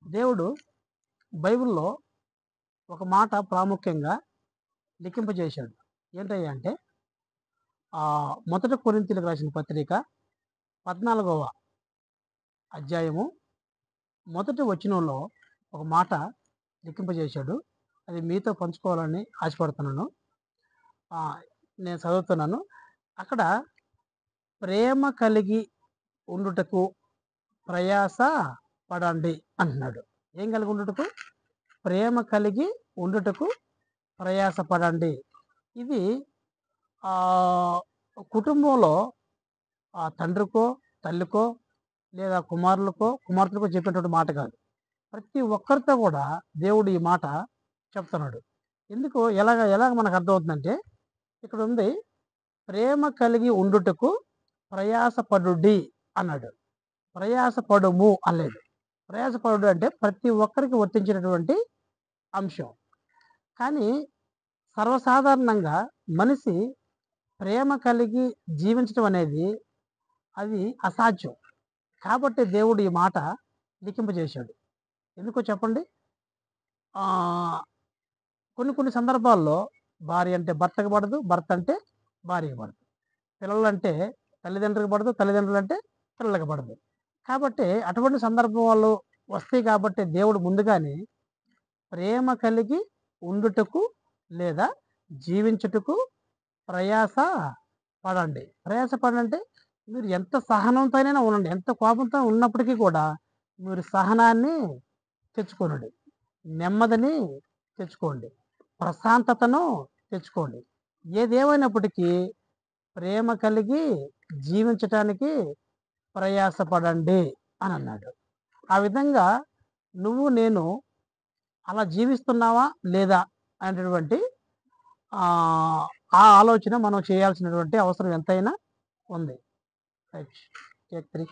దేవుడు బైబిల్‌లో ఒక మాట ప్రాముఖ్యంగా లిఖింపజేశాడు. ఏంటయ్యా అంటే మొదటి కొరింథీయులకు రాసిన పత్రిక 14వ అధ్యాయము మొదటి వచనంలో ఒక మాట లిఖింపజేశాడు. అది మీతో పంచుకోవాలని ఆశపడుతున్నాను. ఆహ్, నేను చదువుతున్నాను. అక్కడ ప్రేమ కలిగి ఉండుటకు ప్రయాస పడండి అంటున్నాడు. ఏం కలిగి ఉండుటకు? ప్రేమ కలిగి ఉండుటకు ప్రయాస పడండి. ఇది ఆహ్, కుటుంబంలో తండ్రికో, తల్లికో లేదా కుమార్తెలకో చెప్పేటువంటి మాట కాదు. ప్రతి ఒక్కరితో కూడా దేవుడు ఈ మాట చెప్తున్నాడు. ఎందుకు ఎలాగ మనకు అర్థమవుతుందంటే ఇక్కడుంది ప్రేమ కలిగి ఉండుటకు ప్రయాసపడుడి అన్నాడు. ప్రయాసపడుము అనలేదు. ప్రయాసపడుడు అంటే ప్రతి ఒక్కరికి వర్తించినటువంటి అంశం. కానీ సర్వసాధారణంగా మనిషి ప్రేమ కలిగి జీవించటం అనేది అది అసాధ్యం. కాబట్టి దేవుడు ఈ మాట లిఖింపజేశాడు. ఎందుకో చెప్పండి? ఆహ్, కొన్ని సందర్భాల్లో భార్య అంటే భర్తకి పడదు, భర్త అంటే భార్యకి పడదు. పిల్లలంటే తల్లిదండ్రులకు పడదు, తల్లిదండ్రులంటే పిల్లలకి పడదు. కాబట్టి అటువంటి సందర్భాలు వస్తాయి కాబట్టి దేవుడు ముందుగానే ప్రేమ కలిగి ఉండుటకు లేదా జీవించుటకు ప్రయాస పడండి. ప్రయాస పడంటే మీరు ఎంత సహనంతోనైనా ఉండండి. ఎంత కోపంతో ఉన్నప్పటికీ కూడా మీరు సహనాన్ని తెచ్చుకొనుడి. నెమ్మదిని తెచ్చుకోండి. ప్రశాంతతను తెచ్చుకోండి. ఏదేమైనప్పటికీ ప్రేమ కలిగి జీవించటానికి ప్రయాసపడండి అనన్నాడు. ఆ విధంగా నువ్వు, నేను అలా జీవిస్తున్నావా? లేదా? అనేటటువంటి ఆహ్, ఆ ఆలోచన మనం చేయాల్సినటువంటి అవసరం ఎంతైనా ఉంది. రైట్. టేక్ 3.